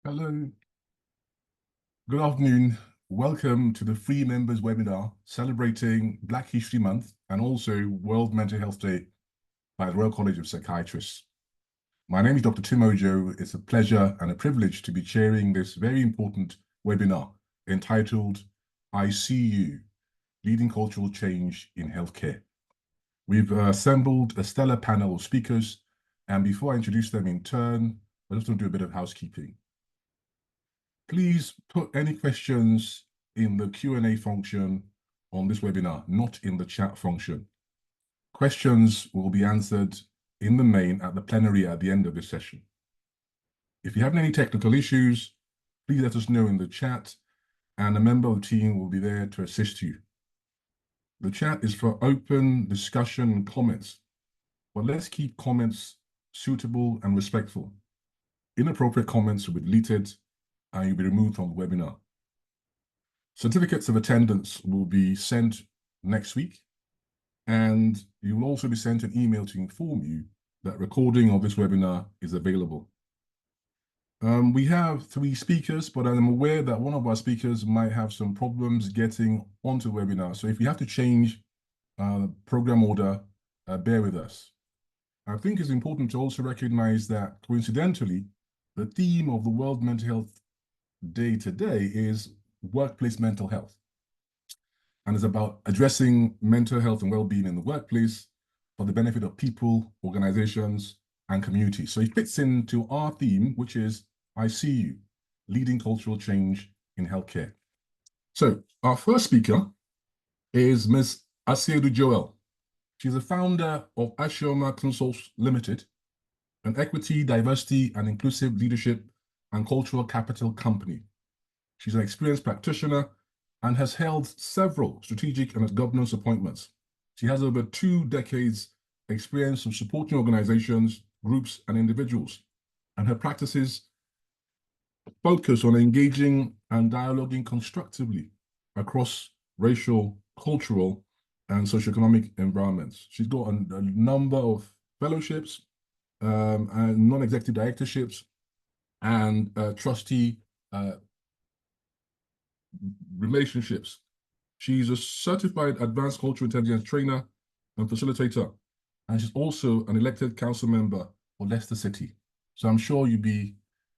Hello, good afternoon. Welcome to the free members webinar celebrating Black History Month and also World Mental Health Day by the Royal College of Psychiatrists. My name is Dr. Tim Ojo. It's a pleasure and a privilege to be chairing this very important webinar entitled I See You, Leading Cultural Change in Healthcare. We've assembled a stellar panel of speakers, and before I introduce them in turn, I just want to do a bit of housekeeping. Please put any questions in the Q&A function on this webinar, not in the chat function. Questions will be answered in the main at the plenary at the end of this session. If you have any technical issues, please let us know in the chat, and a member of the team will be there to assist you. The chat is for open discussion and comments, but let's keep comments suitable and respectful. Inappropriate comments will be deleted and you'll be removed from the webinar. Certificates of attendance will be sent next week, and you will also be sent an email to inform you that recording of this webinar is available. We have 3 speakers, but I'm aware that one of our speakers might have some problems getting onto the webinar. So if you have to change program order, bear with us. I think it's important to also recognize that coincidentally, the theme of the World Mental Health Day today is workplace mental health, and it's about addressing mental health and well-being in the workplace for the benefit of people, organizations, and communities. So it fits into our theme, which is I See You, Leading Cultural Change in Healthcare. So our first speaker is Ms. Ashiedu Joel. She's the founder of Ashiedu Consults Limited, an equity, diversity, and inclusive leadership and cultural capital company. She's an experienced practitioner and has held several strategic and governance appointments. She has over 2 decades experience of supporting organizations, groups, and individuals, and her practices focus on engaging and dialoguing constructively across racial, cultural, and socioeconomic environments. She's got a number of fellowships and non-executive directorships and trustee relationships. She's a certified advanced cultural intelligence trainer and facilitator, and she's also an elected council member for Leicester City. So I'm sure you'll be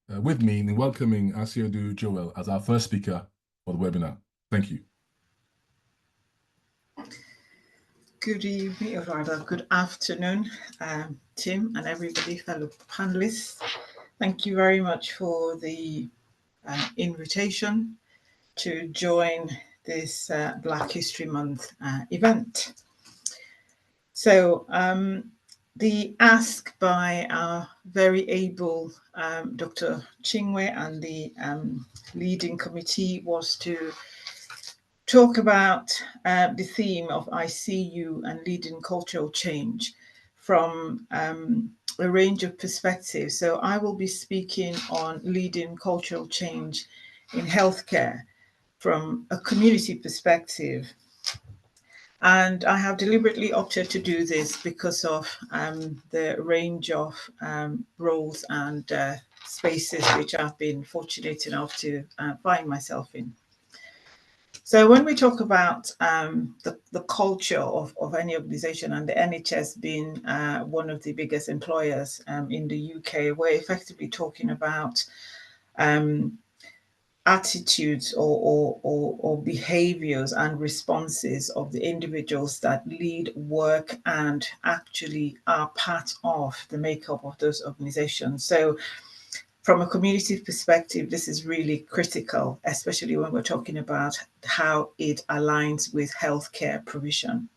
with me in welcoming Ashiedu Joel as our first speaker for the webinar. Thank you. Good evening, or rather good afternoon, Tim and everybody, fellow panelists. Thank you very much for the invitation to join this Black History Month event. So the ask by our very able Dr. Chingwe and the leading committee was to talk about the theme of I See You and leading cultural change from a range of perspectives. So I will be speaking on leading cultural change in healthcare from a community perspective. And I have deliberately opted to do this because of the range of roles and spaces which I've been fortunate enough to find myself in. So when we talk about the culture of any organization, and the NHS being one of the biggest employers in the UK, we're effectively talking about attitudes or behaviors and responses of the individuals that lead, work, and actually are part of the makeup of those organizations. So from a community perspective, this is really critical, especially when we're talking about how it aligns with healthcare provision.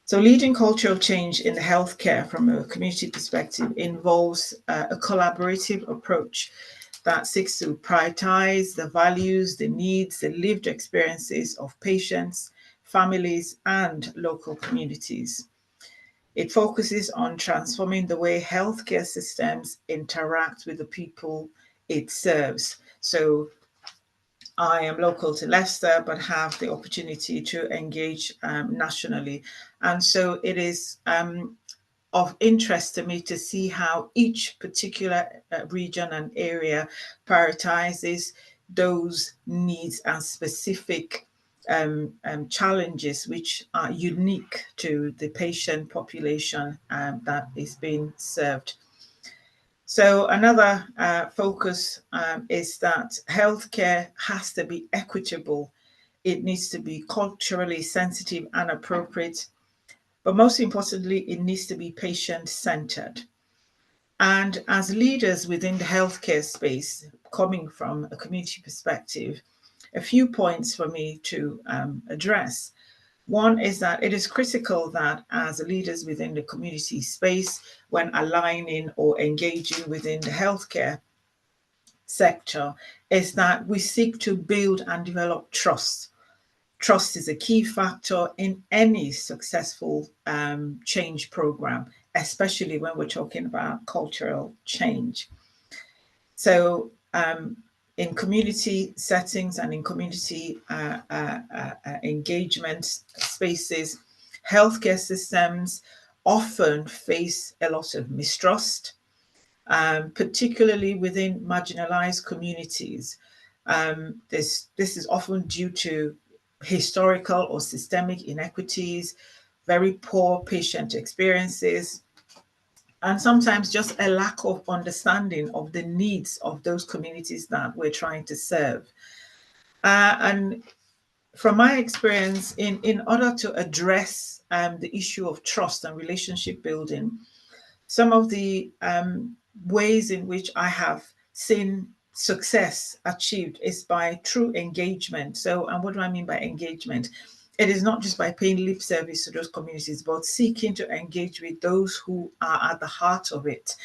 So leading cultural change in the healthcare from a community perspective involves a collaborative approach that seeks to prioritize the values, the needs, the lived experiences of patients, families, and local communities. It focuses on transforming the way healthcare systems interact with the people it serves. So I am local to Leicester, but have the opportunity to engage nationally. And so it is of interest to me to see how each particular region and area prioritizes those needs and specific challenges which are unique to the patient population that is being served. So another focus is that healthcare has to be equitable. It needs to be culturally sensitive and appropriate, but most importantly, it needs to be patient-centered. And as leaders within the healthcare space, coming from a community perspective, a few points for me to address. One is that it is critical that as leaders within the community space, when aligning or engaging within the healthcare sector, is that we seek to build and develop trust. Trust is a key factor in any successful change program, especially when we're talking about cultural change. So in community settings and in community engagement spaces, healthcare systems often face a lot of mistrust, particularly within marginalized communities. This is often due to historical or systemic inequities, very poor patient experiences, and sometimes just a lack of understanding of the needs of those communities that we're trying to serve. And from my experience, in order to address the issue of trust and relationship building, some of the ways in which I have seen success achieved is by true engagement. So, and what do I mean by engagement? It is not just by paying lip service to those communities, but seeking to engage with those who are at the heart of it,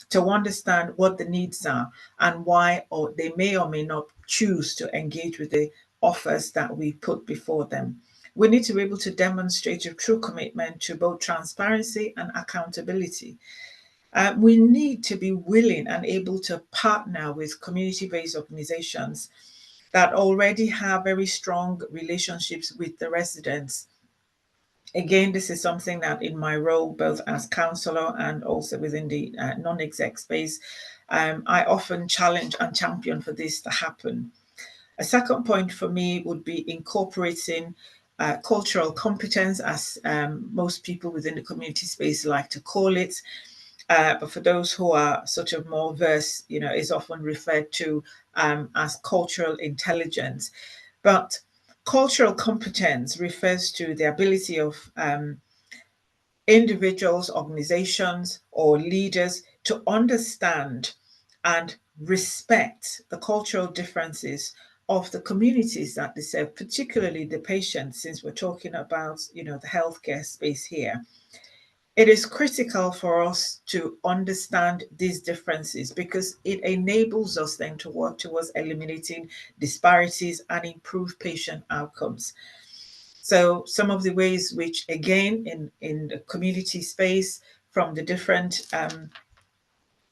to understand what the needs are and why, or they may or may not choose to engage with the offers that we put before them. We need to be able to demonstrate a true commitment to both transparency and accountability. We need to be willing and able to partner with community-based organizations that already have very strong relationships with the residents. Again, this is something that in my role, both as counsellor and also within the non-exec space, I often challenge and champion for this to happen. A second point for me would be incorporating cultural competence, as most people within the community space like to call it. But for those who are sort of more versed, is often referred to as cultural intelligence. But cultural competence refers to the ability of individuals, organizations, or leaders to understand and respect the cultural differences of the communities that they serve, particularly the patients, since we're talking about, the healthcare space here. It is critical for us to understand these differences because it enables us then to work towards eliminating disparities and improve patient outcomes. So some of the ways which, again, in the community space, from the different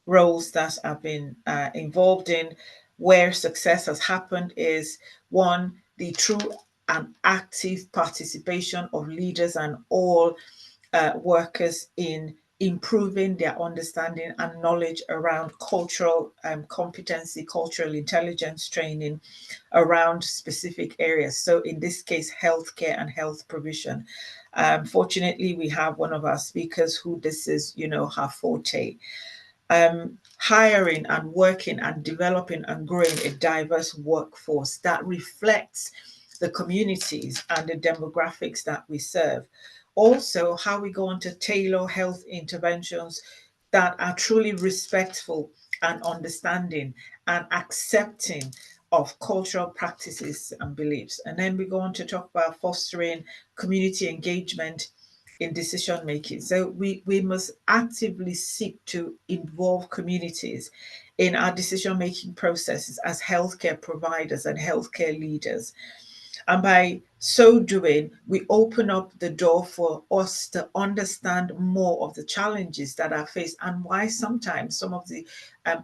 roles that I've been involved in, where success has happened is, one, the true and active participation of leaders and all workers in improving their understanding and knowledge around cultural competency, cultural intelligence training around specific areas. So in this case, healthcare and health provision. Fortunately, we have one of our speakers who this is, her forte. Hiring and working and developing and growing a diverse workforce that reflects the communities and the demographics that we serve. Also, how we go on to tailor health interventions that are truly respectful and understanding and accepting of cultural practices and beliefs. And then we go on to talk about fostering community engagement in decision making. So we must actively seek to involve communities in our decision making processes as healthcare providers and healthcare leaders. And by so doing, we open up the door for us to understand more of the challenges that are faced and why sometimes some of the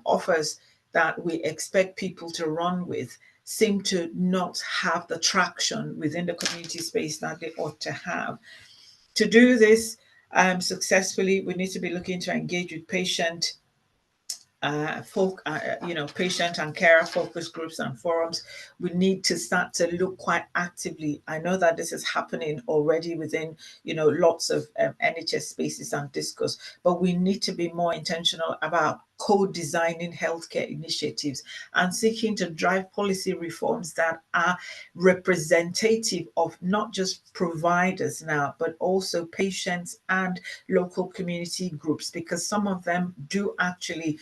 offers that we expect people to run with seem to not have the traction within the community space that they ought to have. To do this, successfully, we need to be looking to engage with patient patient and carer focus groups and forums. We need to start to look quite actively. I know that this is happening already within, lots of NHS spaces and discourse, but we need to be more intentional about co-designing healthcare initiatives and seeking to drive policy reforms that are representative of not just providers now, but also patients and local community groups, because some of them do actually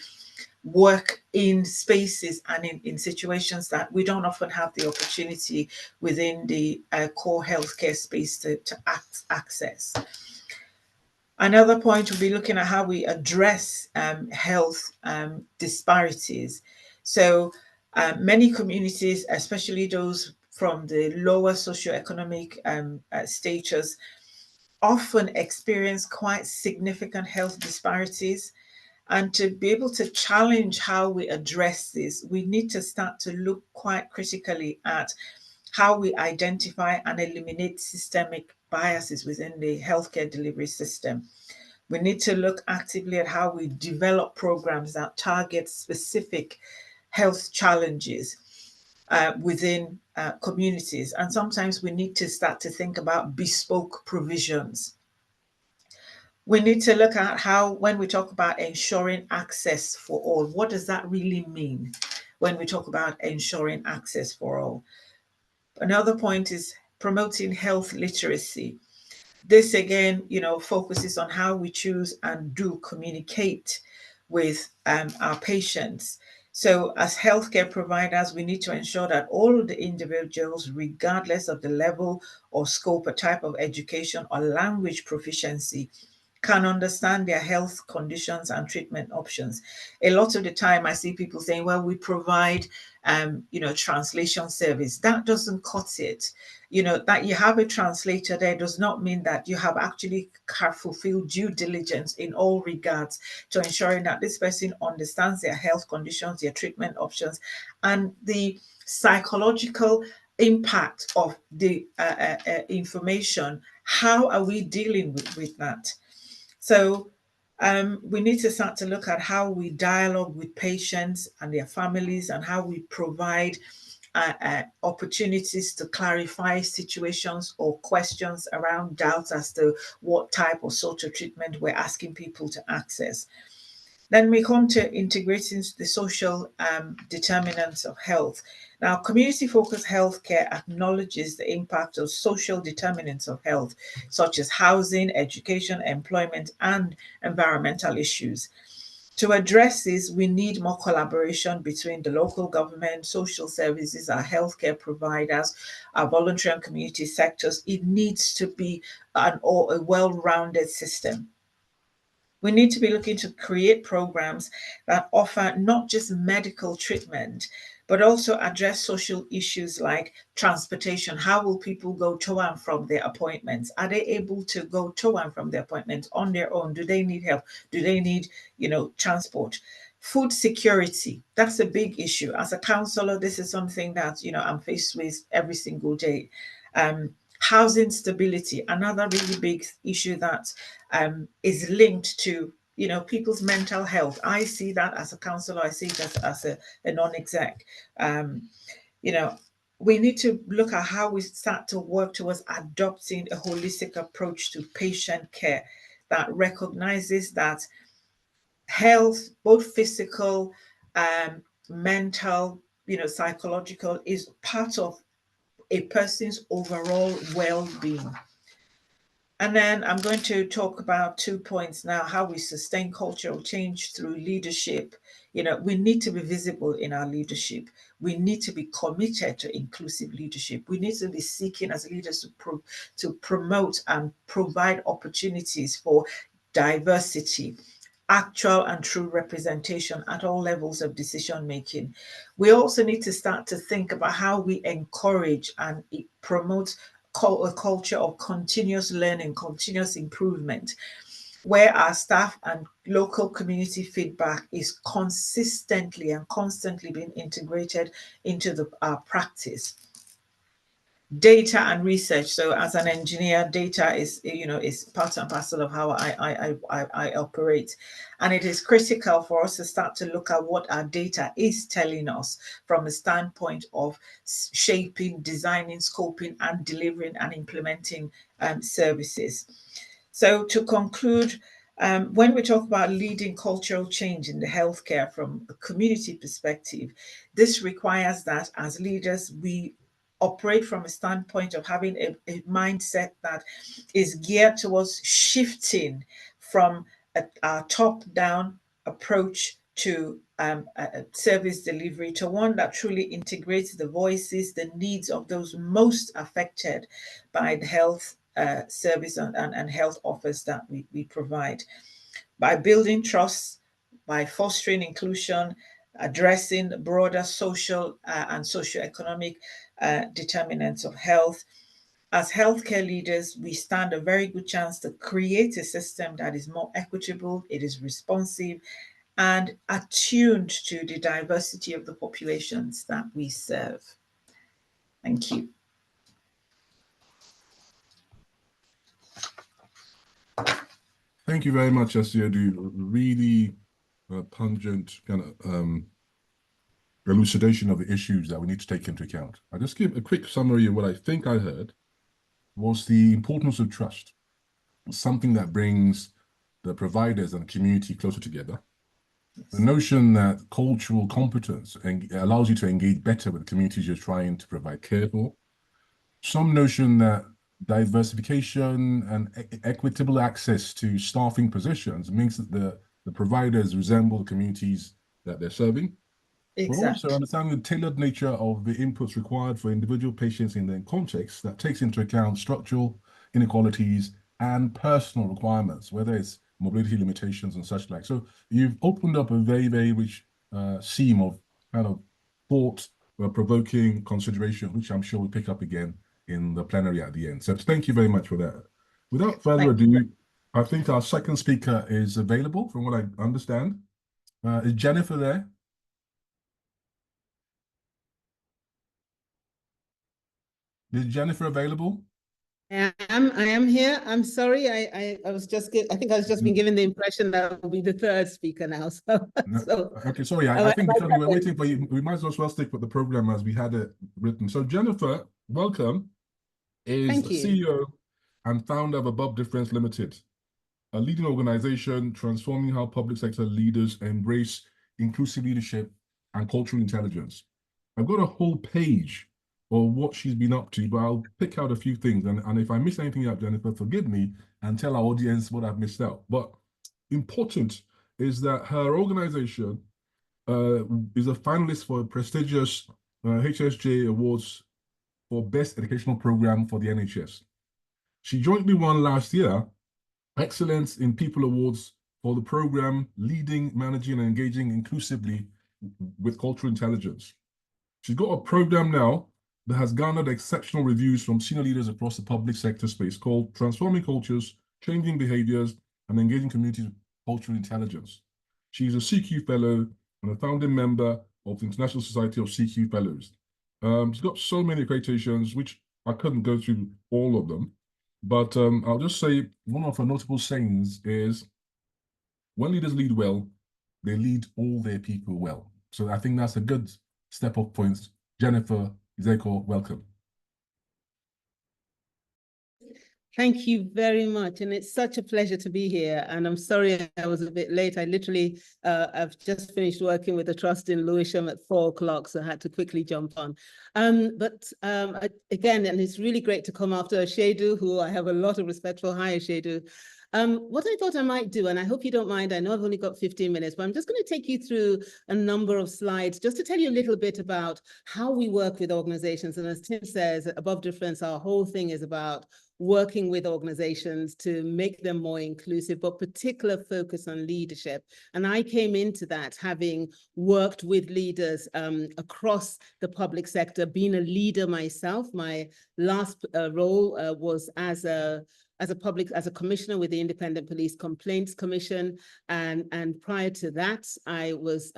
work in spaces and in situations that we don't often have the opportunity within the core healthcare space to access. Another point will be looking at how we address health disparities. So many communities, especially those from the lower socioeconomic status, often experience quite significant health disparities. And to be able to challenge how we address this, we need to start to look quite critically at how we identify and eliminate systemic biases within the healthcare delivery system. We need to look actively at how we develop programs that target specific health challenges within communities. And sometimes we need to start to think about bespoke provisions. We need to look at how, when we talk about ensuring access for all, what does that really mean when we talk about ensuring access for all? Another point is promoting health literacy. This again, focuses on how we choose and do communicate with our patients. So as healthcare providers, we need to ensure that all of the individuals, regardless of the level or scope or type of education or language proficiency, can understand their health conditions and treatment options. A lot of the time I see people saying, well, we provide, translation service. That doesn't cut it. That you have a translator there does not mean that you have actually fulfilled due diligence in all regards to ensuring that this person understands their health conditions, their treatment options, and the psychological impact of the information. How are we dealing with that? So we need to start to look at how we dialogue with patients and their families, and how we provide opportunities to clarify situations or questions around doubts as to what type or sort of treatment we're asking people to access. Then we come to integrating the social determinants of health. Now, community-focused healthcare acknowledges the impact of social determinants of health, such as housing, education, employment, and environmental issues. To address this, we need more collaboration between the local government, social services, our healthcare providers, our voluntary and community sectors. It needs to be a well-rounded system. We need to be looking to create programs that offer not just medical treatment, but also address social issues like transportation. How will people go to and from their appointments? Are they able to go to and from their appointments on their own? Do they need help? Do they need, transport? Food security, that's a big issue. As a counsellor, this is something that, I'm faced with every single day. Housing stability, another really big issue that is linked to people's mental health. I see that as a counsellor, I see that as a non-exec. We need to look at how we start to work towards adopting a holistic approach to patient care that recognizes that health, both physical, mental, psychological, is part of a person's overall well-being. And then I'm going to talk about 2 points now: how we sustain cultural change through leadership. We need to be visible in our leadership. We need to be committed to inclusive leadership. We need to be seeking as leaders to promote and provide opportunities for diversity, actual and true representation at all levels of decision making. We also need to start to think about how we encourage and promote a culture of continuous learning, continuous improvement, where our staff and local community feedback is consistently and constantly being integrated into our practice. data and research. So as an engineer, data is, is part and parcel of how I operate. And it is critical for us to start to look at what our data is telling us from the standpoint of shaping, designing, scoping, and delivering and implementing services. So to conclude, when we talk about leading cultural change in the healthcare from a community perspective, this requires that as leaders, we operate from a standpoint of having a mindset that is geared towards shifting from a top-down approach to service delivery to one that truly integrates the voices, the needs of those most affected by the health service and health offers that we provide. By building trust, by fostering inclusion, addressing broader social and socioeconomic determinants of health. As healthcare leaders, we stand a very good chance to create a system that is more equitable, it is responsive, and attuned to the diversity of the populations that we serve. Thank you. Thank you very much, Ashiedu. Really pungent kind of elucidation of the issues that we need to take into account. I'll just give a quick summary of what I think I heard was the importance of trust, something that brings the providers and the community closer together. Yes. The notion that cultural competence allows you to engage better with the communities you're trying to provide care for. Some notion that diversification and equitable access to staffing positions means that the providers resemble the communities that they're serving. Exactly. But also understanding the tailored nature of the inputs required for individual patients in their context that takes into account structural inequalities and personal requirements, whether it's mobility limitations and such like. So you've opened up a very, very rich seam of kind of thought-provoking consideration, which I'm sure we'll pick up again in the plenary at the end. So thank you very much for that. Without further ado, I think our second speaker is available, from what I understand. Is Jennifer there? Is Jennifer available? I am here. I'm sorry. I was just I think I was just being given the impression that I'll be the third speaker now. Okay, sorry. I think because we were waiting for you, we might as well stick with the program as we had it written. So Jennifer, welcome, is CEO and founder of Above Difference Ltd, a leading organization transforming how public sector leaders embrace inclusive leadership and cultural intelligence. I've got a whole page of what she's been up to, but I'll pick out a few things. And if I miss anything out, Jennifer, forgive me and tell our audience what I've missed out. But important is that her organization is a finalist for a prestigious HSJ Awards for Best Educational Program for the NHS. She jointly won last year Excellence in People Awards for the program Leading, Managing, and Engaging Inclusively with Cultural Intelligence. She's got a program now that has garnered exceptional reviews from senior leaders across the public sector space called Transforming Cultures, Changing Behaviors, and Engaging Communities with Cultural Intelligence. She's a CQ Fellow and a founding member of the International Society of CQ Fellows. She's got so many accreditations, which I couldn't go through all of them, but I'll just say one of her notable sayings is, when leaders lead well, they lead all their people well. So I think that's a good step-up point. Jennifer Izekor, welcome. Thank you very much. And it's such a pleasure to be here. And I'm sorry I was a bit late. I literally, I've just finished working with the trust in Lewisham at 4 o'clock, so I had to quickly jump on. Again, and it's really great to come after Ashiedu, who I have a lot of respect for. Hi, Ashiedu. What I thought I might do, and I hope you don't mind, I know I've only got 15 minutes, but I'm just going to take you through a number of slides just to tell you a little bit about how we work with organizations. And as Tim says, Above Difference, our whole thing is about working with organizations to make them more inclusive, but particular focus on leadership. And I came into that having worked with leaders across the public sector, being a leader myself. My last role was as a commissioner with the Independent Police Complaints Commission. And prior to that, I was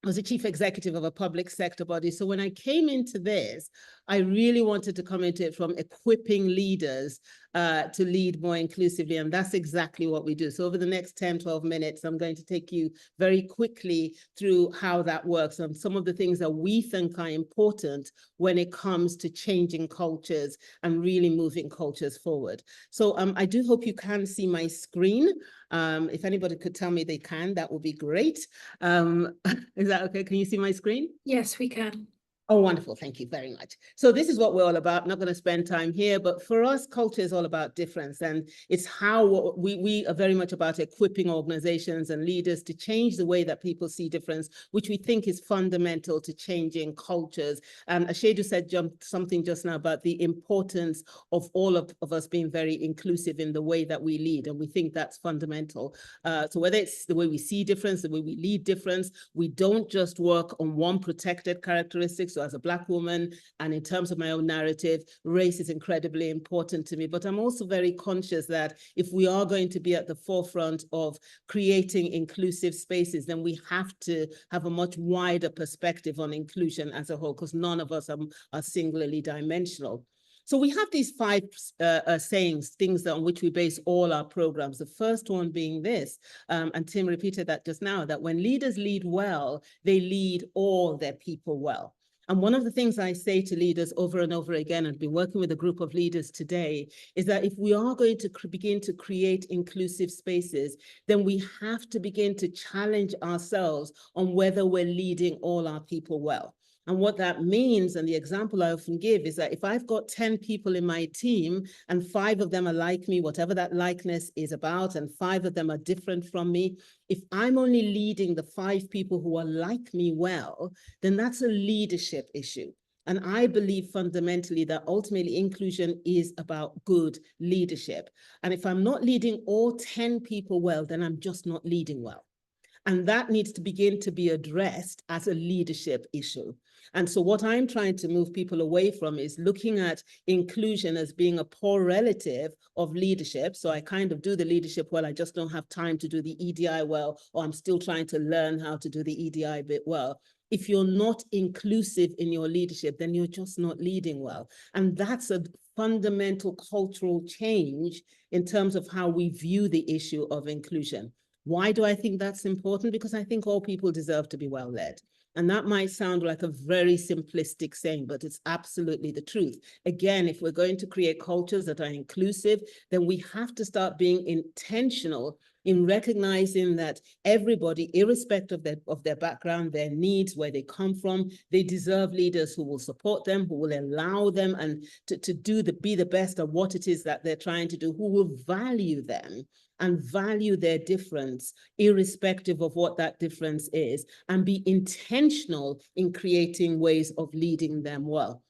was a chief executive of a public sector body. So when I came into this, I really wanted to come into it from equipping leaders to lead more inclusively. And that's exactly what we do. So over the next 10, 12 minutes, I'm going to take you very quickly through how that works and some of the things that we think are important when it comes to changing cultures and really moving cultures forward. So I do hope you can see my screen. If anybody could tell me they can, that would be great. Is that okay? Can you see my screen? Yes, we can. Oh, wonderful. Thank you very much. So this is what we're all about. I'm not going to spend time here, but for us, culture is all about difference. And it's how we are very much about equipping organizations and leaders to change the way that people see difference, which we think is fundamental to changing cultures. Ashiedu said something just now about the importance of all of us being very inclusive in the way that we lead. And we think that's fundamental. So whether it's the way we see difference, the way we lead difference, we don't just work on one protected characteristic. So as a Black woman, and in terms of my own narrative, race is incredibly important to me. But I'm also very conscious that if we are going to be at the forefront of creating inclusive spaces, then we have to have a much wider perspective on inclusion as a whole, because none of us are singularly dimensional. So we have these 5 sayings, things on which we base all our programs. The first one being this, and Tim repeated that just now, that when leaders lead well, they lead all their people well. And one of the things I say to leaders over and over again, and I've been working with a group of leaders today, is that if we are going to begin to create inclusive spaces, then we have to begin to challenge ourselves on whether we're leading all our people well. And what that means, and the example I often give, is that if I've got 10 people in my team and 5 of them are like me, whatever that likeness is about, and 5 of them are different from me, if I'm only leading the 5 people who are like me well, then that's a leadership issue. And I believe fundamentally that ultimately inclusion is about good leadership. And if I'm not leading all 10 people well, then I'm just not leading well. And that needs to begin to be addressed as a leadership issue. And so what I'm trying to move people away from is looking at inclusion as being a poor relative of leadership. So I kind of do the leadership well, I just don't have time to do the EDI well, or I'm still trying to learn how to do the EDI bit well. If you're not inclusive in your leadership, then you're just not leading well. And that's a fundamental cultural change in terms of how we view the issue of inclusion. Why do I think that's important? Because I think all people deserve to be well led. And that might sound like a very simplistic saying, but it's absolutely the truth. Again, if we're going to create cultures that are inclusive, then we have to start being intentional in recognizing that everybody, irrespective of their background, their needs, where they come from, they deserve leaders who will support them, who will allow them and to be the best at what it is that they're trying to do, who will value them and value their difference, irrespective of what that difference is, and be intentional in creating ways of leading them well.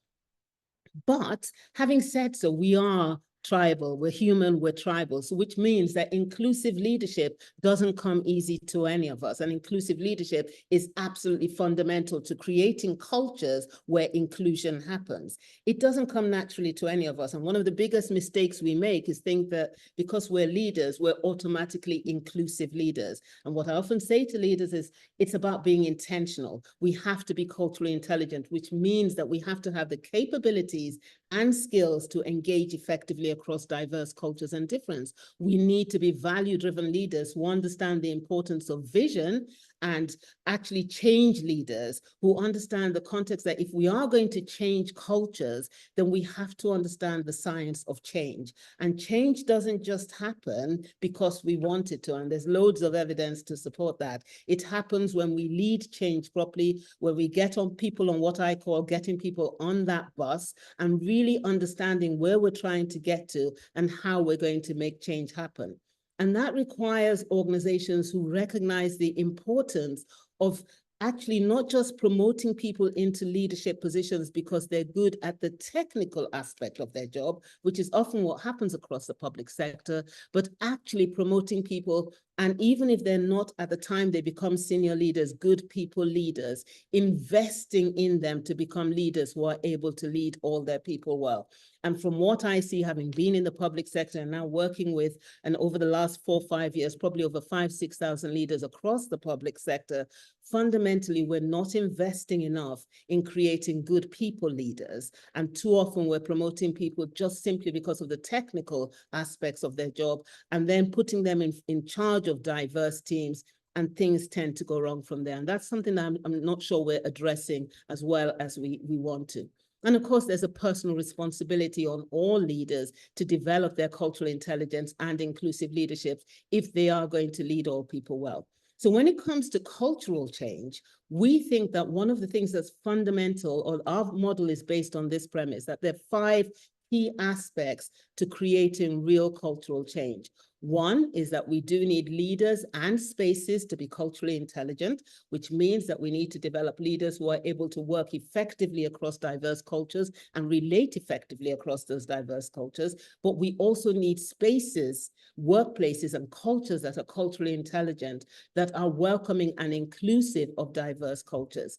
But having said so, we are tribal, we're human, we're tribal, so which means that inclusive leadership doesn't come easy to any of us. And inclusive leadership is absolutely fundamental to creating cultures where inclusion happens. It doesn't come naturally to any of us. And one of the biggest mistakes we make is think that because we're leaders, we're automatically inclusive leaders. And what I often say to leaders is it's about being intentional. We have to be culturally intelligent, which means that we have to have the capabilities and skills to engage effectively across diverse cultures and difference. We need to be value-driven leaders who understand the importance of vision and actually change leaders who understand the context that if we are going to change cultures, then we have to understand the science of change. And change doesn't just happen because we want it to, and there's loads of evidence to support that. It happens when we lead change properly, where we get on people on what I call getting people on that bus and really understanding where we're trying to get to and how we're going to make change happen. And that requires organizations who recognize the importance of actually not just promoting people into leadership positions because they're good at the technical aspect of their job, which is often what happens across the public sector, but actually promoting people And even if they're not at the time they become senior leaders, good people leaders, investing in them to become leaders who are able to lead all their people well. And from what I see, having been in the public sector and now working with, and over the last 4 or 5 years, probably over 5,000-6,000 leaders across the public sector, fundamentally, we're not investing enough in creating good people leaders. And too often we're promoting people just simply because of the technical aspects of their job, and then putting them in charge of diverse teams, and things tend to go wrong from there. And that's something that I'm not sure we're addressing as well as we want to. And of course, there's a personal responsibility on all leaders to develop their cultural intelligence and inclusive leadership if they are going to lead all people well. So when it comes to cultural change, we think that one of the things that's fundamental, or our model is based on this premise, that there are 5 key aspects to creating real cultural change. One is that we do need leaders and spaces to be culturally intelligent, which means that we need to develop leaders who are able to work effectively across diverse cultures and relate effectively across those diverse cultures. But we also need spaces, workplaces, and cultures that are culturally intelligent, that are welcoming and inclusive of diverse cultures.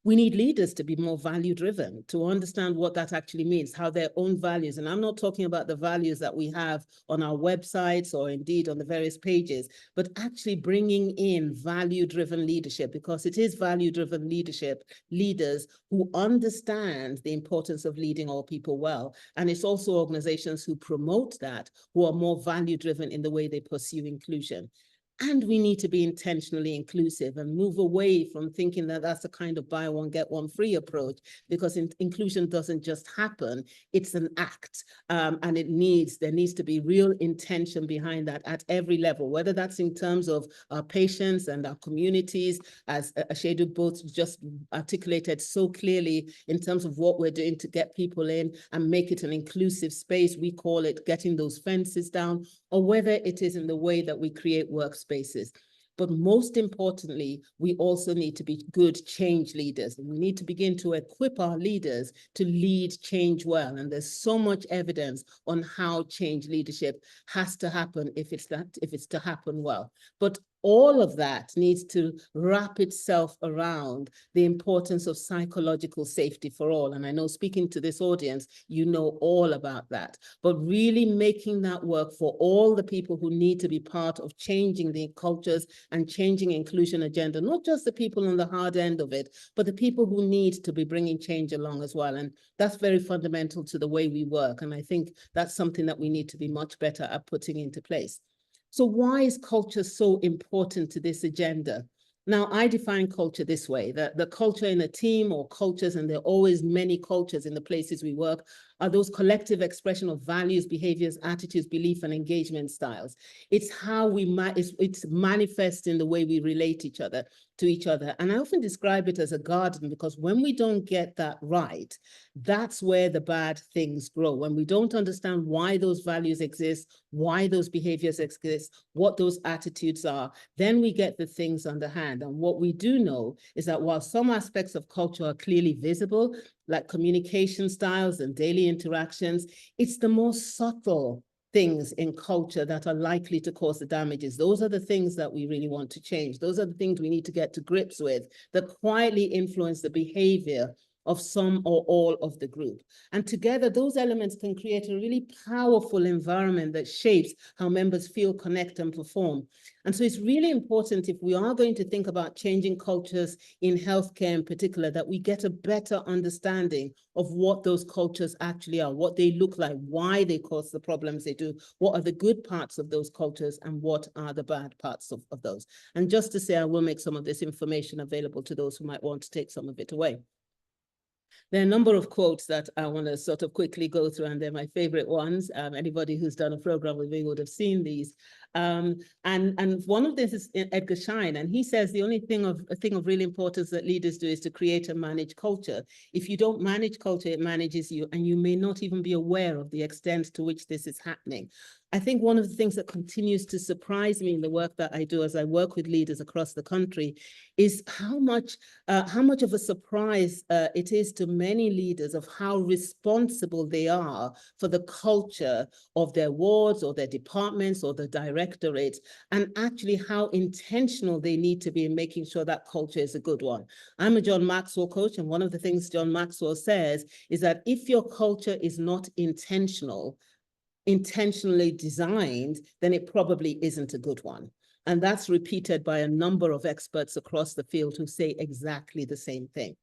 We need leaders to be more value-driven, to understand what that actually means, how their own values, and I'm not talking about the values that we have on our websites or indeed on the various pages, but actually bringing in value-driven leadership, because it is value-driven leadership, leaders who understand the importance of leading all people well. And it's also organizations who promote that, who are more value-driven in the way they pursue inclusion. And we need to be intentionally inclusive and move away from thinking that that's a kind of buy one, get one free approach, because inclusion doesn't just happen, it's an act. And there needs to be real intention behind that at every level, whether that's in terms of our patients and our communities, as Ashiedu both just articulated so clearly in terms of what we're doing to get people in and make it an inclusive space. We call it getting those fences down, or whether it is in the way that we create workspaces. But most importantly, we also need to be good change leaders. And we need to begin to equip our leaders to lead change well. And there's so much evidence on how change leadership has to happen if it's to happen well. But all of that needs to wrap itself around the importance of psychological safety for all. And I know, speaking to this audience, you know all about that. But really making that work for all the people who need to be part of changing the cultures and changing inclusion agenda, not just the people on the hard end of it, but the people who need to be bringing change along as well. And that's very fundamental to the way we work. And I think that's something that we need to be much better at putting into place. So why is culture so important to this agenda? Now, I define culture this way, that the culture in a team or cultures, and there are always many cultures in the places we work, are those collective expression of values, behaviors, attitudes, belief, and engagement styles. It's how it's manifest in the way we relate to each other. And I often describe it as a garden, because when we don't get that right, that's where the bad things grow. When we don't understand why those values exist, why those behaviors exist, what those attitudes are, then we get the things underhand. And what we do know is that while some aspects of culture are clearly visible, like communication styles and daily interactions, it's the most subtle things in culture that are likely to cause the damages. Those are the things that we really want to change. Those are the things we need to get to grips with, that quietly influence the behavior of some or all of the group. And together, those elements can create a really powerful environment that shapes how members feel, connect, and perform. And so it's really important, if we are going to think about changing cultures in healthcare in particular, that we get a better understanding of what those cultures actually are, what they look like, why they cause the problems they do, what are the good parts of those cultures, and what are the bad parts of those. And just to say, I will make some of this information available to those who might want to take some of it away. There are a number of quotes that I want to sort of quickly go through, and they're my favorite ones. Anybody who's done a program with me would have seen these. And one of this is Edgar Schein, and he says the only thing of really importance that leaders do is to create and manage culture. If you don't manage culture, it manages you, and you may not even be aware of the extent to which this is happening. I think one of the things that continues to surprise me in the work that I do as I work with leaders across the country is how much of a surprise it is to many leaders of how responsible they are for the culture of their wards or their departments or the direction directorate, and actually how intentional they need to be in making sure that culture is a good one. I'm a John Maxwell coach, and one of the things John Maxwell says is that if your culture is not intentionally designed, then it probably isn't a good one. And that's repeated by a number of experts across the field who say exactly the same thing.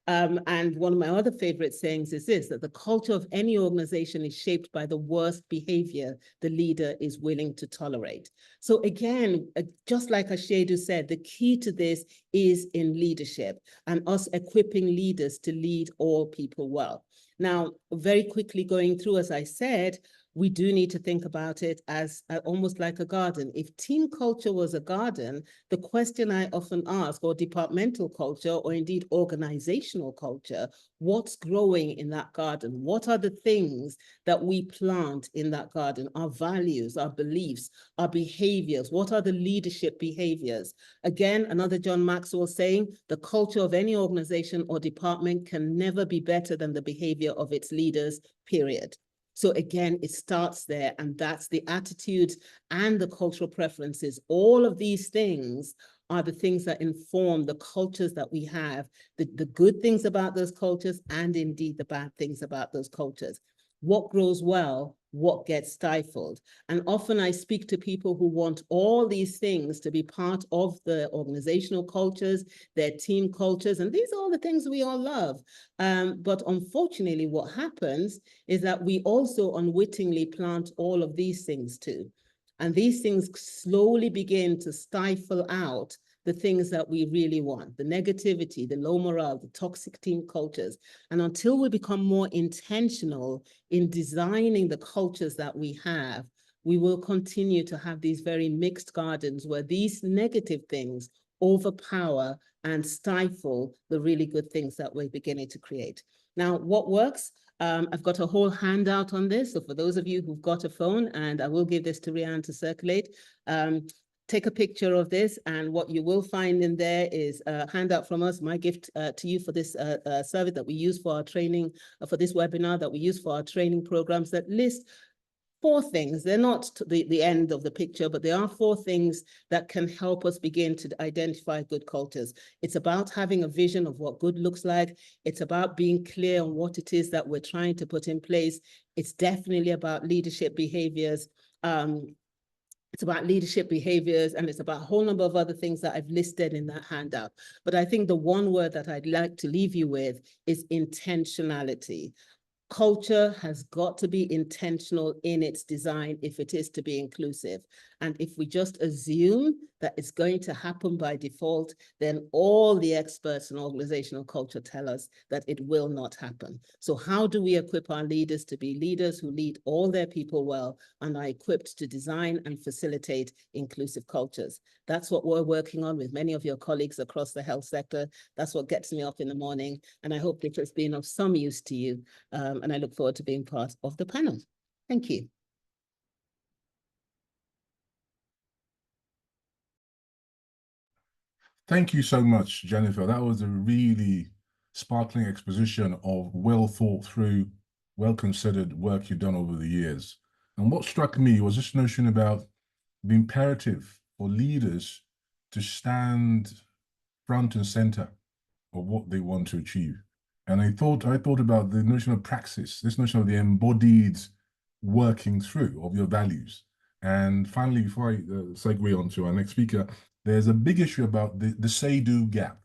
And one of my other favorite sayings is this, that the culture of any organization is shaped by the worst behavior the leader is willing to tolerate. So again, just like Ashiedu said, the key to this is in leadership and us equipping leaders to lead all people well. Now, very quickly going through, as I said, we do need to think about it as almost like a garden. If team culture was a garden, the question I often ask, or departmental culture, or indeed organizational culture, what's growing in that garden? What are the things that we plant in that garden? Our values, our beliefs, our behaviors. What are the leadership behaviors? Again, another John Maxwell saying, the culture of any organization or department can never be better than the behavior of its leaders, period. So again, it starts there, and that's the attitudes and the cultural preferences. All of these things are the things that inform the cultures that we have, the good things about those cultures, and indeed the bad things about those cultures. What grows well, what gets stifled. And often I speak to people who want all these things to be part of the organizational cultures, their team cultures, and these are all the things we all love. But unfortunately, what happens is that we also unwittingly plant all of these things too. And these things slowly begin to stifle out the things that we really want, the negativity, the low morale, the toxic team cultures. And until we become more intentional in designing the cultures that we have, we will continue to have these very mixed gardens where these negative things overpower and stifle the really good things that we're beginning to create. Now, what works? I've got a whole handout on this. So for those of you who've got a phone, and I will give this to Rianne to circulate, take a picture of this, and what you will find in there is a handout from us, my gift to you for this survey that we use for our training, for this webinar that we use for our training programs, that list 4 things. They're not the end of the picture, but there are 4 things that can help us begin to identify good cultures. It's about having a vision of what good looks like. It's about being clear on what it is that we're trying to put in place. It's definitely about leadership behaviors. It's about leadership behaviors, and it's about a whole number of other things that I've listed in that handout. But I think the one word that I'd like to leave you with is intentionality. Culture has got to be intentional in its design if it is to be inclusive. And if we just assume that it's going to happen by default, then all the experts in organizational culture tell us that it will not happen. So how do we equip our leaders to be leaders who lead all their people well and are equipped to design and facilitate inclusive cultures? That's what we're working on with many of your colleagues across the health sector. That's what gets me up in the morning. And I hope it has been of some use to you. And I look forward to being part of the panel. Thank you. Thank you so much, Jennifer. That was a really sparkling exposition of well thought through, well considered work you've done over the years. And what struck me was this notion about the imperative for leaders to stand front and center of what they want to achieve. And I thought about the notion of praxis, this notion of the embodied working through of your values. And finally, before I segue on to our next speaker, there's a big issue about the say-do gap.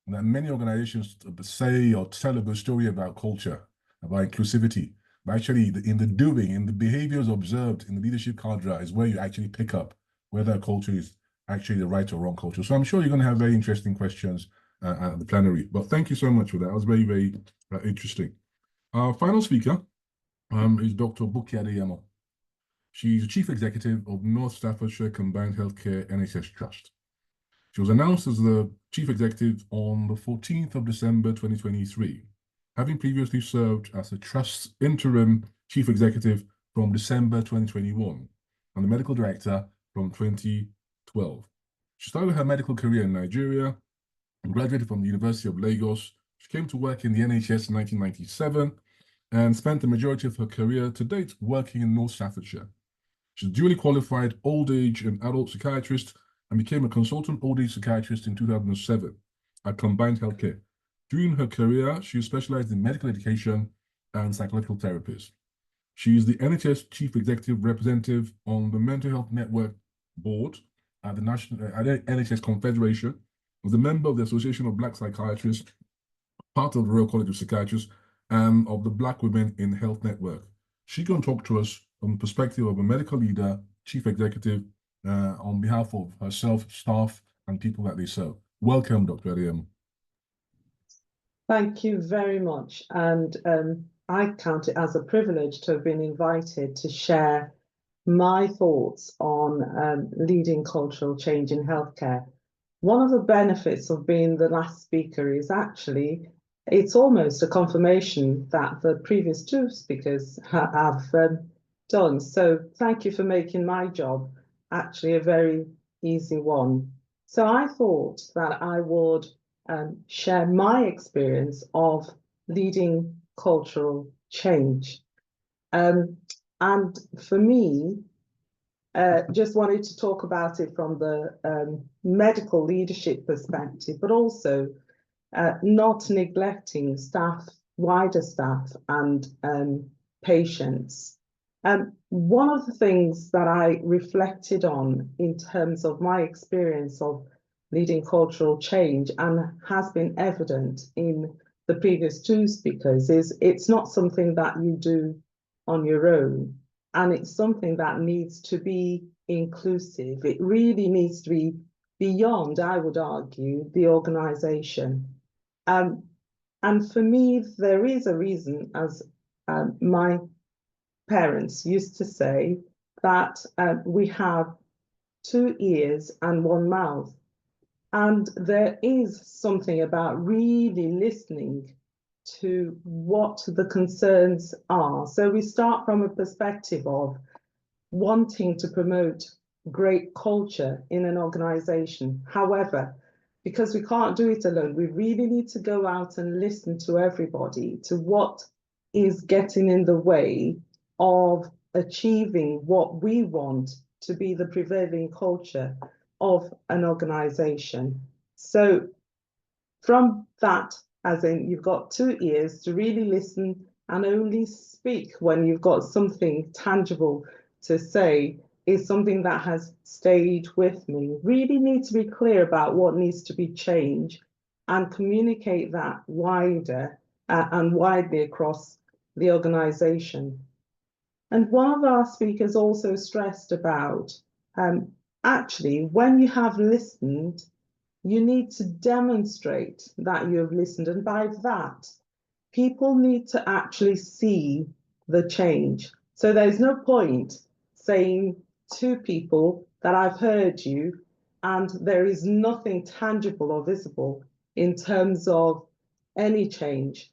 That many organizations say or tell a good story about culture, about inclusivity, but actually in the doing, in the behaviors observed in the leadership cadre is where you actually pick up whether a culture is actually the right or wrong culture. So I'm sure you're going to have very interesting questions at the plenary. But thank you so much for that. That was very, very interesting. Our final speaker is Dr. Buki Adeyemo. She's Chief Executive of North Staffordshire Combined Healthcare NHS Trust. She was announced as the Chief Executive on the 14th of December 2023, having previously served as the Trust's interim Chief Executive from December 2021 and the Medical Director from 2012. She started her medical career in Nigeria and graduated from the University of Lagos. She came to work in the NHS in 1997 and spent the majority of her career to date working in North Staffordshire. She's a duly qualified old age and adult psychiatrist and became a consultant old age psychiatrist in 2007 at Combined Healthcare. During her career, she specialized in medical education and psychological therapies. She is the NHS Chief Executive Representative on the Mental Health Network Board at the NHS Confederation, was a member of the Association of Black Psychiatrists, part of the Royal College of Psychiatrists, and of the Black Women in Health Network. She can talk to us from the perspective of a medical leader, chief executive, on behalf of herself, staff, and people that they serve. Welcome, Dr. Adeyemo. Thank you very much. And I count it as a privilege to have been invited to share my thoughts on leading cultural change in healthcare. One of the benefits of being the last speaker is actually, it's almost a confirmation that the previous two speakers have done. So thank you for making my job actually a very easy one. So I thought that I would share my experience of leading cultural change. And for me, just wanted to talk about it from the medical leadership perspective, but also not neglecting staff, wider staff, and patients. One of the things that I reflected on in terms of my experience of leading cultural change, and has been evident in the previous two speakers, is it's not something that you do on your own, and it's something that needs to be inclusive. It really needs to be beyond, I would argue, the organization. And for me, there is a reason, as my parents used to say, that we have 2 ears and 1 mouth. And there is something about really listening to what the concerns are. So we start from a perspective of wanting to promote great culture in an organization. However, because we can't do it alone, we really need to go out and listen to everybody, to what is getting in the way of achieving what we want to be the prevailing culture of an organization. So from that, as in you've got 2 ears to really listen and only speak when you've got something tangible to say, is something that has stayed with me. Really need to be clear about what needs to be changed and communicate that wider and widely across the organization. And one of our speakers also stressed about actually, when you have listened, you need to demonstrate that you have listened. And by that, people need to actually see the change. So there's no point saying to people that I've heard you, and there is nothing tangible or visible in terms of any change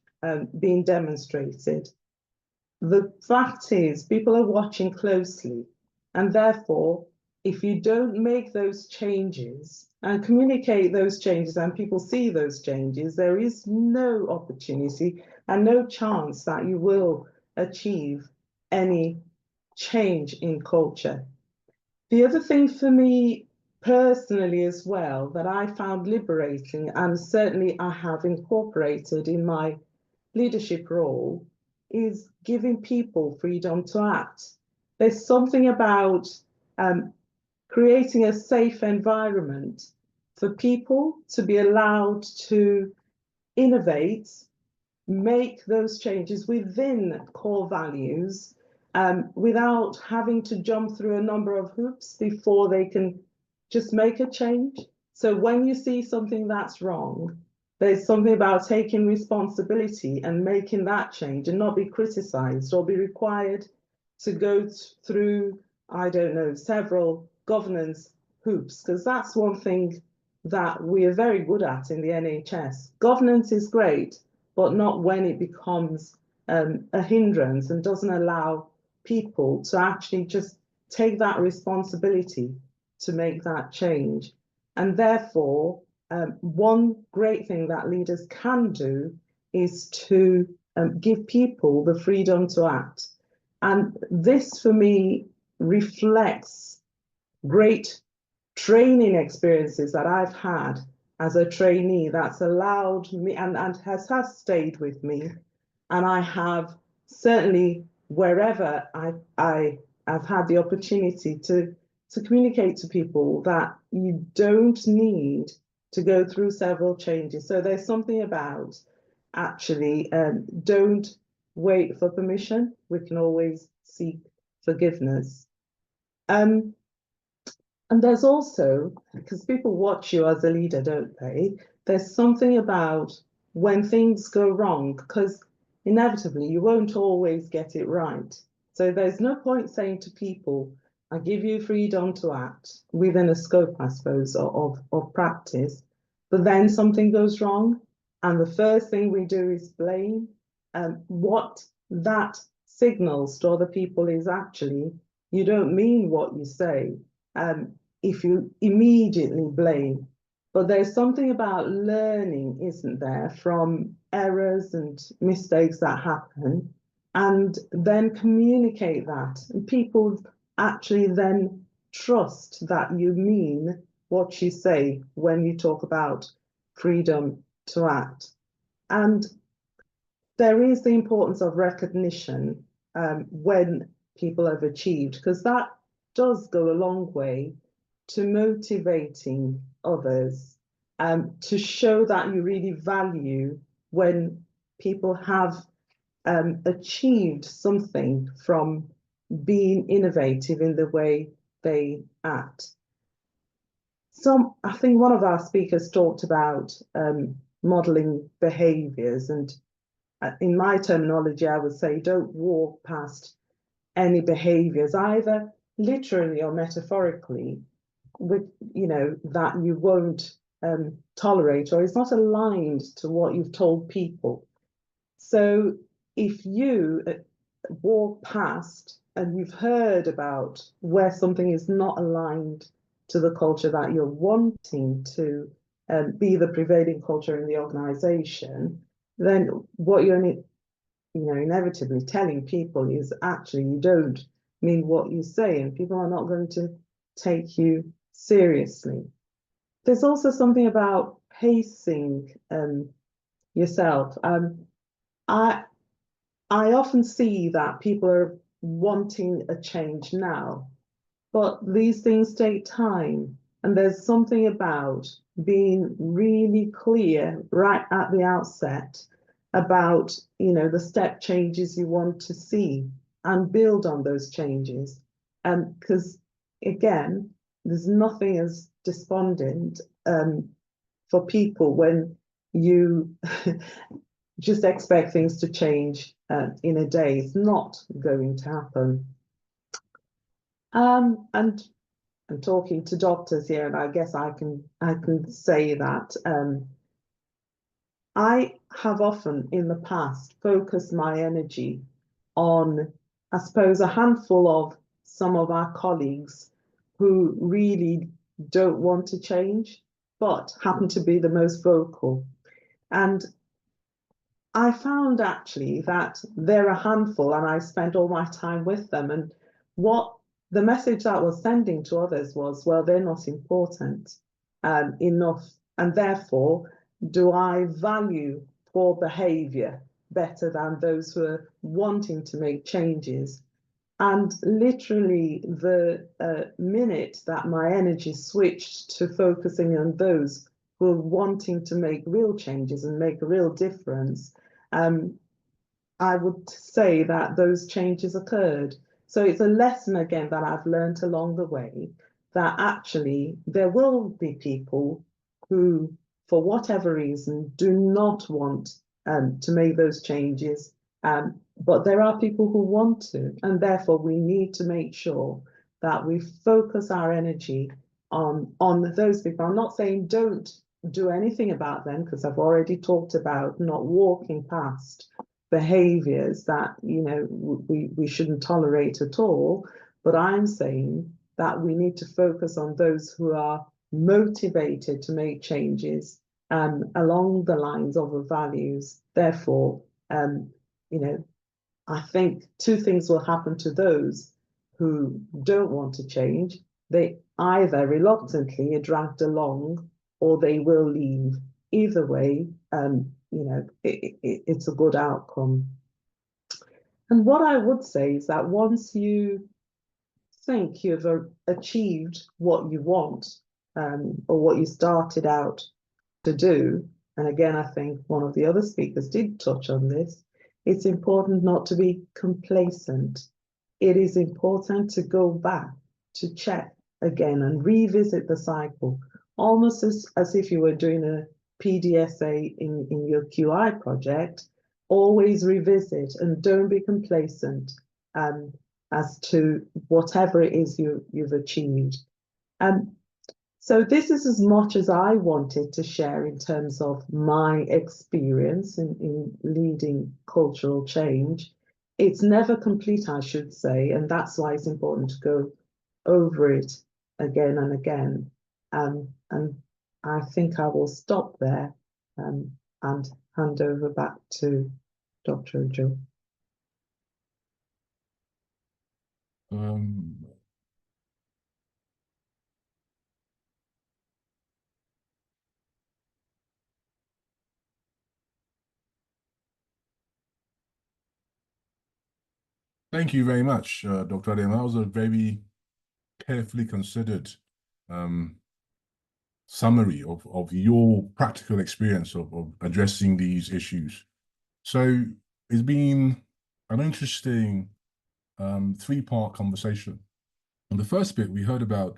being demonstrated. The fact is, people are watching closely, and therefore, if you don't make those changes and communicate those changes and people see those changes, there is no opportunity and no chance that you will achieve any change in culture. The other thing for me personally as well that I found liberating, and certainly I have incorporated in my leadership role, is giving people freedom to act. There's something about creating a safe environment for people to be allowed to innovate, make those changes within core values without having to jump through a number of hoops before they can just make a change. So when you see something that's wrong, there's something about taking responsibility and making that change and not be criticized or be required to go through, I don't know, several governance hoops, because that's one thing that we are very good at in the NHS. Governance is great, but not when it becomes a hindrance and doesn't allow people to actually just take that responsibility to make that change. And therefore, one great thing that leaders can do is to give people the freedom to act. And this, for me, reflects great training experiences that I've had as a trainee that's allowed me and has stayed with me. And I have certainly, wherever I've had the opportunity to communicate to people that you don't need to go through several changes. So there's something about actually don't wait for permission. We can always seek forgiveness. And there's also, because people watch you as a leader, don't they? There's something about when things go wrong, because inevitably you won't always get it right. So there's no point saying to people, I give you freedom to act within a scope, I suppose, of practice, but then something goes wrong. And the first thing we do is blame. What that signals to other people is actually, you don't mean what you say. If you immediately blame. But there's something about learning, isn't there, from errors and mistakes that happen, and then communicate that. And people actually then trust that you mean what you say when you talk about freedom to act. And there is the importance of recognition when people have achieved, because that does go a long way to motivating others, to show that you really value when people have achieved something from being innovative in the way they act. So I think one of our speakers talked about modeling behaviors, and in my terminology, I would say don't walk past any behaviors, either literally or metaphorically, with, you know, that you won't tolerate, or it's not aligned to what you've told people. So if you walk past and you've heard about where something is not aligned to the culture that you're wanting to be the prevailing culture in the organization, then what you're inevitably telling people is actually you don't mean what you say, and people are not going to take you seriously. There's also something about pacing yourself. I often see that people are wanting a change now, but these things take time. And there's something about being really clear right at the outset about, the step changes you want to see and build on those changes. Because again, there's nothing as despondent for people when you just expect things to change in a day. It's not going to happen. And I'm talking to doctors here, and I guess I can say that I have often in the past focused my energy on, I suppose, a handful of some of our colleagues who really don't want to change, but happen to be the most vocal. And I found actually that they're a handful, and I spent all my time with them. And what the message that was sending to others was, well, they're not important enough, and therefore do I value poor behavior better than those who are wanting to make changes. And literally the minute that my energy switched to focusing on those who are wanting to make real changes and make a real difference, I would say that those changes occurred. So it's a lesson again that I've learned along the way, that actually there will be people who, for whatever reason, do not want to make those changes, but there are people who want to, and therefore we need to make sure that we focus our energy on those people. I'm not saying don't do anything about them, because I've already talked about not walking past behaviors that we shouldn't tolerate at all, but I'm saying that we need to focus on those who are motivated to make changes along the lines of the values. Therefore, I think two things will happen to those who don't want to change, they either reluctantly are dragged along or they will leave. Either way, it's a good outcome. And what I would say is that once you think you've achieved what you want, or what you started out to do, and again, I think one of the other speakers did touch on this, it's important not to be complacent. It is important to go back, to check again and revisit the cycle, almost as if you were doing a PDSA in your QI project. Always revisit and don't be complacent as to whatever it is you've achieved. So this is as much as I wanted to share in terms of my experience in leading cultural change. It's never complete, I should say, and that's why it's important to go over it again and again. And I think I will stop there and hand over back to Dr. Ojo. Thank you very much, Dr. Adeyemo. That was a very carefully considered summary of your practical experience of addressing these issues. So it's been an interesting three-part conversation. In the first bit, we heard about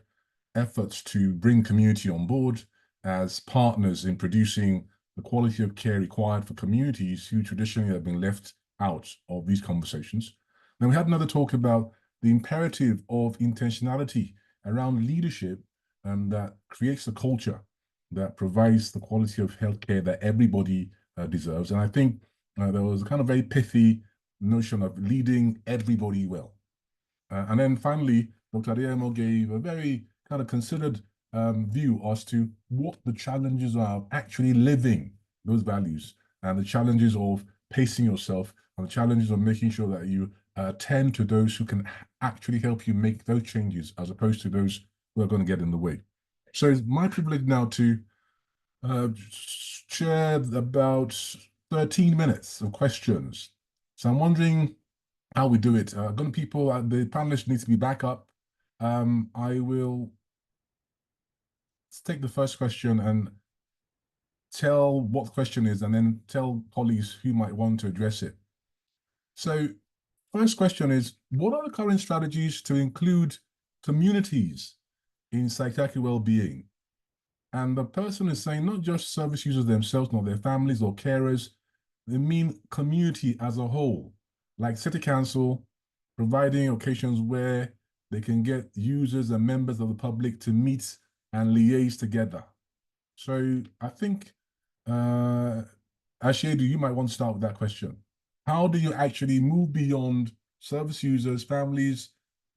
efforts to bring community on board as partners in producing the quality of care required for communities who traditionally have been left out of these conversations. Then we had another talk about the imperative of intentionality around leadership that creates a culture that provides the quality of healthcare that everybody deserves. And I think there was a kind of very pithy notion of leading everybody well. And then finally, Dr. Adeyemo gave a very kind of considered view as to what the challenges are of actually living those values, and the challenges of pacing yourself, and the challenges of making sure that you attend to those who can actually help you make those changes, as opposed to those who are going to get in the way. So it's my privilege now to share about 13 minutes of questions. So I'm wondering how we do it. The panelists need to be back up. I will take the first question and tell what the question is, and then tell colleagues who might want to address it. So first question is, what are the current strategies to include communities in psychiatric well-being? And the person is saying not just service users themselves, nor their families or carers, they mean community as a whole, like City Council providing occasions where they can get users and members of the public to meet and liaise together. So I think, Ashiedu, you might want to start with that question. How do you actually move beyond service users, families,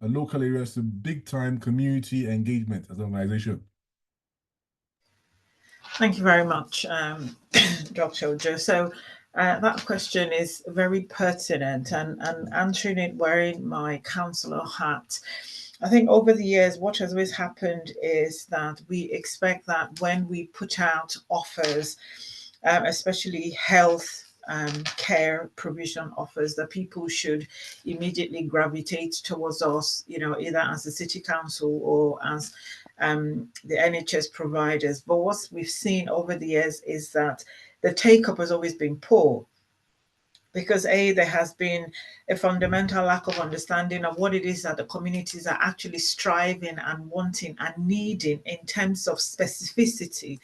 local areas to big-time community engagement as an organization? Thank you very much, Dr. Ojo. So that question is very pertinent, and answering it wearing my counsellor hat. I think over the years, what has always happened is that we expect that when we put out offers, especially health care provision offers, that people should immediately gravitate towards us, either as a city council or as the NHS providers. But what we've seen over the years is that the take-up has always been poor, because there has been a fundamental lack of understanding of what it is that the communities are actually striving and wanting and needing in terms of specificity.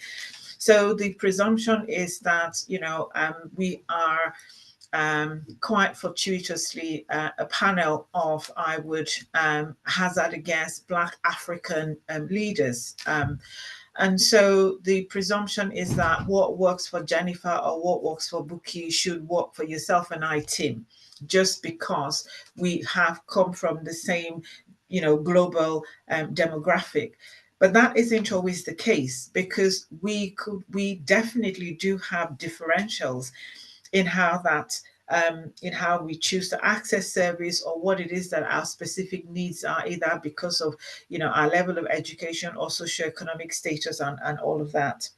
So the presumption is that, we are quite fortuitously a panel of, I would hazard a guess, Black African leaders. And so the presumption is that what works for Jennifer or what works for Buki should work for yourself and I, Tim, just because we have come from the same, global demographic. But that isn't always the case, because we definitely do have differentials in how that in how we choose to access service, or what it is that our specific needs are, either because of, you know, our level of education or socioeconomic status and all of that.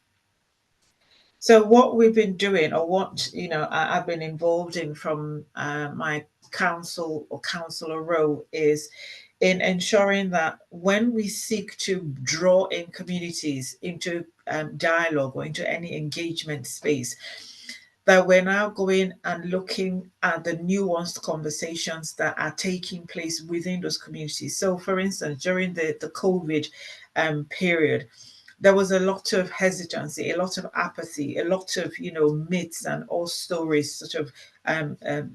So what we've been doing, or what, you know, I've been involved in from my council or councillor role, is in ensuring that when we seek to draw in communities into dialogue or into any engagement space, that we're now going and looking at the nuanced conversations that are taking place within those communities. So for instance, during the COVID period, there was a lot of hesitancy, a lot of apathy, a lot of, you know, myths and all stories sort of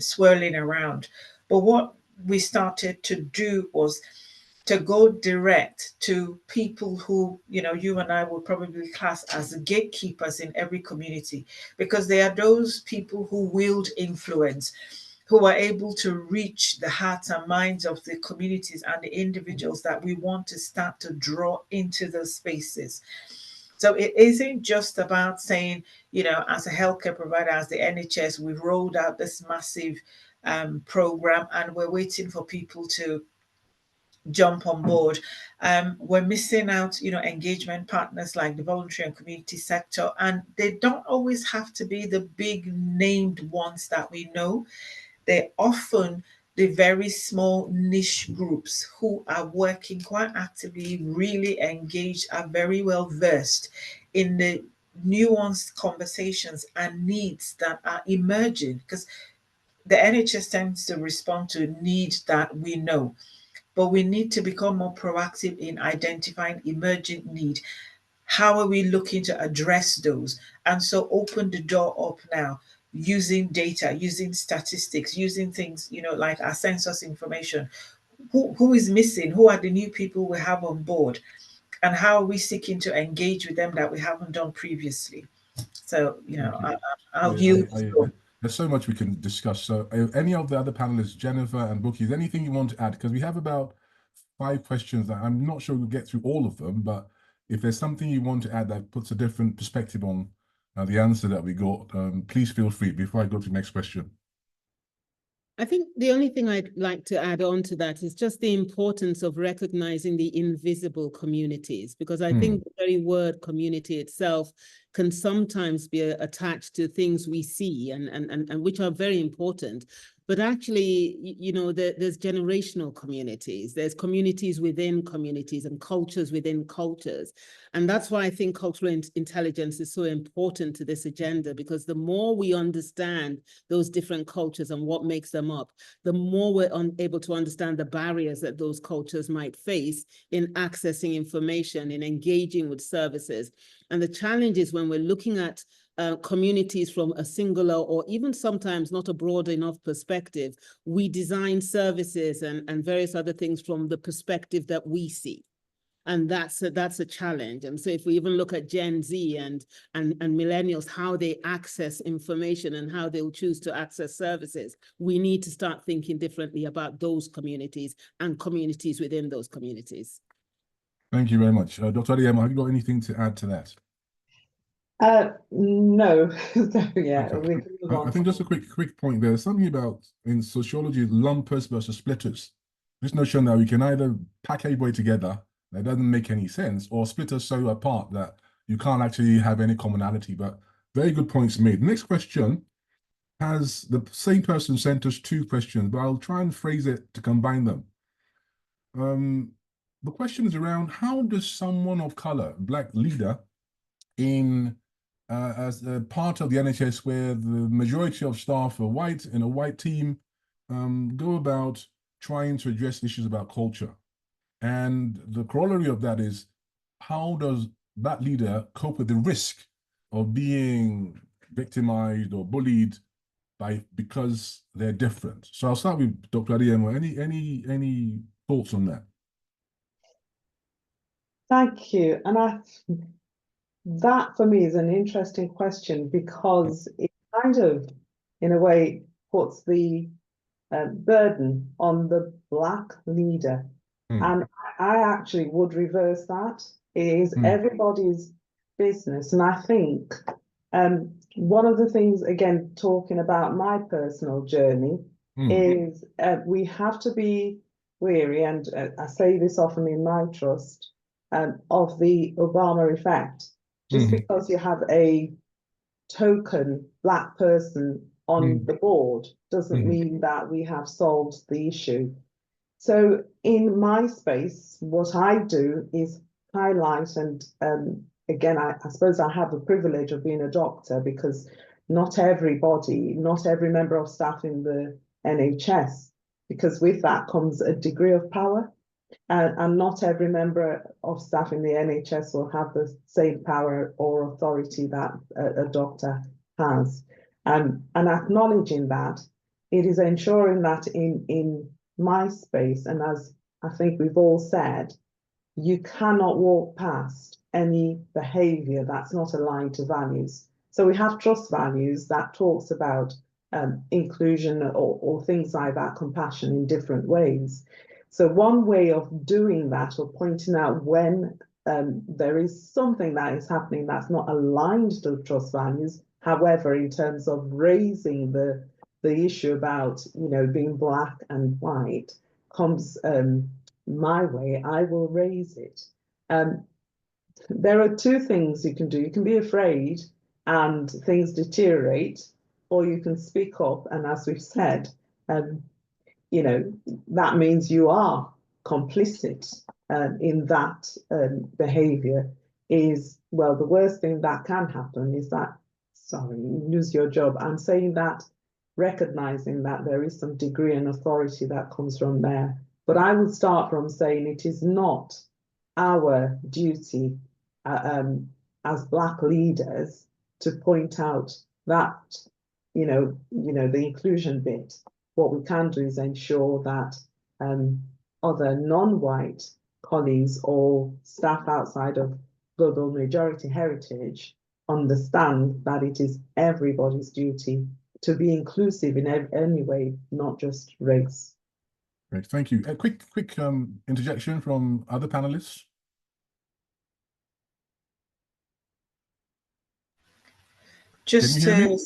swirling around. But what we started to do was to go direct to people who, you know, you and I would probably class as gatekeepers in every community, because they are those people who wield influence, who are able to reach the hearts and minds of the communities and the individuals that we want to start to draw into those spaces. So it isn't just about saying, you know, as a healthcare provider, as the NHS, we've rolled out this massive program and we're waiting for people to jump on board. We're missing out, you know, engagement partners like the voluntary and community sector, and they don't always have to be the big named ones that we know. They're often the very small niche groups who are working quite actively, really engaged, are very well versed in the nuanced conversations and needs that are emerging, because the NHS tends to respond to needs that we know, but we need to become more proactive in identifying emerging need. How are we looking to address those? And so open the door up now, using data, using statistics, using things, you know, like our census information. Who is missing? Who are the new people we have on board? And how are we seeking to engage with them that we haven't done previously? So, you know, I'll yield. There's so much we can discuss. So any of the other panelists, Jennifer and Buki, is anything you want to add? Because we have about 5 questions that I'm not sure we'll get through all of them, but if there's something you want to add that puts a different perspective on the answer that we got, please feel free before I go to the next question. I think the only thing I'd like to add on to that is just the importance of recognizing the invisible communities, because I think the very word community itself can sometimes be attached to things we see and which are very important. But actually, you know, there's generational communities, there's communities within communities and cultures within cultures. And that's why I think cultural intelligence is so important to this agenda, because the more we understand those different cultures and what makes them up, the more we're able to understand the barriers that those cultures might face in accessing information, in engaging with services. And the challenge is when we're looking at communities from a singular or even sometimes not a broad enough perspective, we design services and various other things from the perspective that we see. And that's a challenge. And so if we even look at Gen Z and millennials, how they access information and how they'll choose to access services, we need to start thinking differently about those communities and communities within those communities. Thank you very much. Dr. Adeyemo, have you got anything to add to that? No. So, yeah, okay. I think just a quick point there. Something about in sociology, lumpers versus splitters. This notion that we can either pack everybody together, that doesn't make any sense, or split us so apart that you can't actually have any commonality. But very good points made. Next question has the same person sent us 2 questions, but I'll try and phrase it to combine them. The question is around, how does someone of color, Black leader, in as a part of the NHS where the majority of staff are white in a white team, go about trying to address issues about culture? And the corollary of that is, how does that leader cope with the risk of being victimized or bullied because they're different? So I'll start with Dr. Adeyemo. Any thoughts on that? Thank you. And that for me is an interesting question, because it kind of, in a way, puts the burden on the Black leader. And I actually would reverse that. It is everybody's business. And I think one of the things, again, talking about my personal journey, is we have to be wary, and I say this often in my trust, of the Obama effect. Just because you have a token Black person on the board doesn't mean that we have solved the issue. So in my space, what I do is highlight, and again, I suppose I have the privilege of being a doctor, because not everybody, not every member of staff in the NHS, because with that comes a degree of power, and not every member of staff in the NHS will have the same power or authority that a doctor has. And acknowledging that, it is ensuring that in my space, and as I think we've all said, you cannot walk past any behavior that's not aligned to values. So we have trust values that talks about inclusion or things like that, compassion in different ways. So one way of doing that, or pointing out when there is something that is happening that's not aligned to trust values, however, in terms of raising the issue about, you know, being Black and white, comes my way, I will raise it. There are two things you can do. You can be afraid and things deteriorate, or you can speak up, and as we've said, you know, that means you are complicit in that behavior. Is, well, the worst thing that can happen is that, sorry, you lose your job. I'm saying that, recognizing that there is some degree and authority that comes from there. But I would start from saying it is not our duty as Black leaders to point out that, you know, the inclusion bit. What we can do is ensure that other non-white colleagues or staff outside of global majority heritage understand that it is everybody's duty to be inclusive in any way, not just race. Great, thank you. A quick interjection from other panelists. Just to,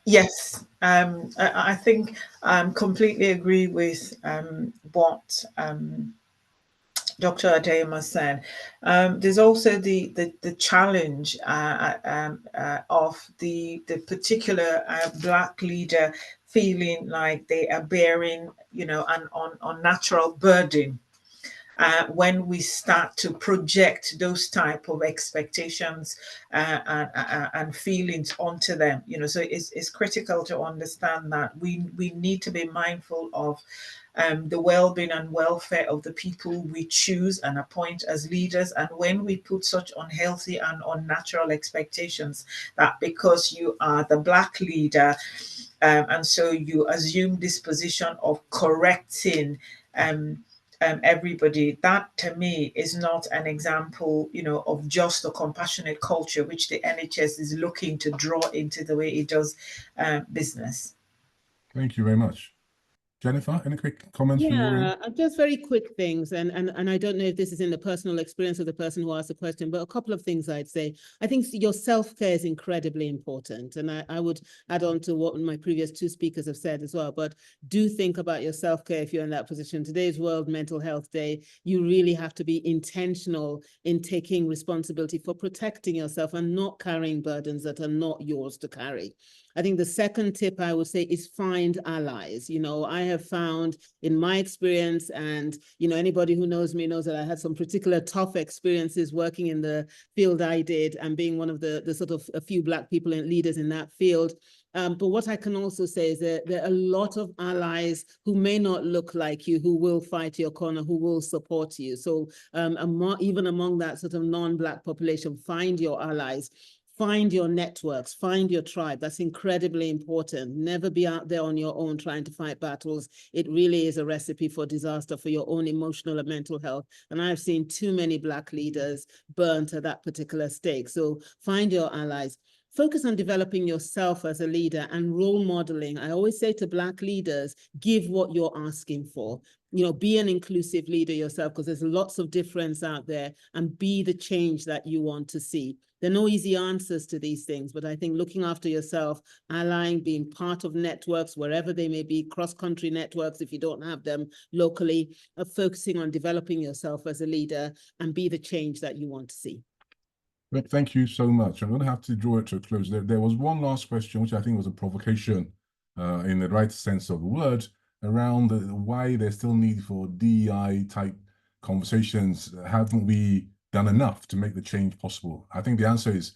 yes, I think I completely agree with what Dr. Adeyemo said. There's also the challenge of the particular Black leader feeling like they are bearing, you know, an unnatural burden. When we start to project those type of expectations and feelings onto them, you know, so it's critical to understand that we need to be mindful of the well-being and welfare of the people we choose and appoint as leaders. And when we put such unhealthy and unnatural expectations, that because you are the Black leader, and so you assume this position of correcting everybody, that to me is not an example, you know, of just a compassionate culture which the NHS is looking to draw into the way it does business. Thank you very much. Jennifer, any quick comments from your end? Just very quick things, and I don't know if this is in the personal experience of the person who asked the question, but a couple of things I'd say. I think your self-care is incredibly important, and I would add on to what my previous two speakers have said as well, but do think about your self-care if you're in that position. Today's World Mental Health Day. You really have to be intentional in taking responsibility for protecting yourself and not carrying burdens that are not yours to carry. I think the second tip I would say is find allies. You know, I have found in my experience, and, you know, anybody who knows me knows that I had some particular tough experiences working in the field I did and being one of the sort of a few Black people and leaders in that field. But what I can also say is that there are a lot of allies who may not look like you, who will fight your corner, who will support you. So even among that sort of non-Black population, find your allies. Find your networks, find your tribe. That's incredibly important. Never be out there on your own trying to fight battles. It really is a recipe for disaster for your own emotional and mental health. And I've seen too many Black leaders burnt at that particular stake. So find your allies. focus on developing yourself as a leader and role modeling. I always say to Black leaders, give what you're asking for. You know, be an inclusive leader yourself, because there's lots of difference out there, and be the change that you want to see. There are no easy answers to these things, but I think looking after yourself, allying, being part of networks, wherever they may be, cross-country networks, if you don't have them locally, focusing on developing yourself as a leader and be the change that you want to see. But thank you so much. I'm going to have to draw it to a close. There was one last question, which I think was a provocation in the right sense of the word, around why there's still need for DEI type conversations. Haven't we done enough to make the change possible? I think the answer is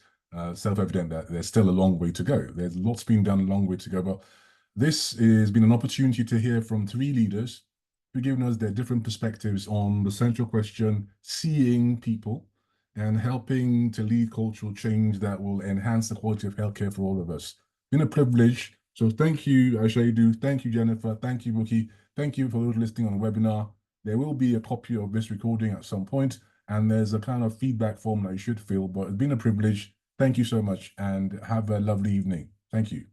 self-evident, that there's still a long way to go. There's lots been done, a long way to go. But this has been an opportunity to hear from 3 leaders who've given us their different perspectives on the central question, seeing people and helping to lead cultural change that will enhance the quality of healthcare for all of us. It's been a privilege. So thank you, Ashiedu. Thank you, Jennifer. Thank you, Buki. Thank you for those listening on the webinar. There will be a copy of this recording at some point, and there's a kind of feedback form that you should fill, but it's been a privilege. Thank you so much, and have a lovely evening. Thank you.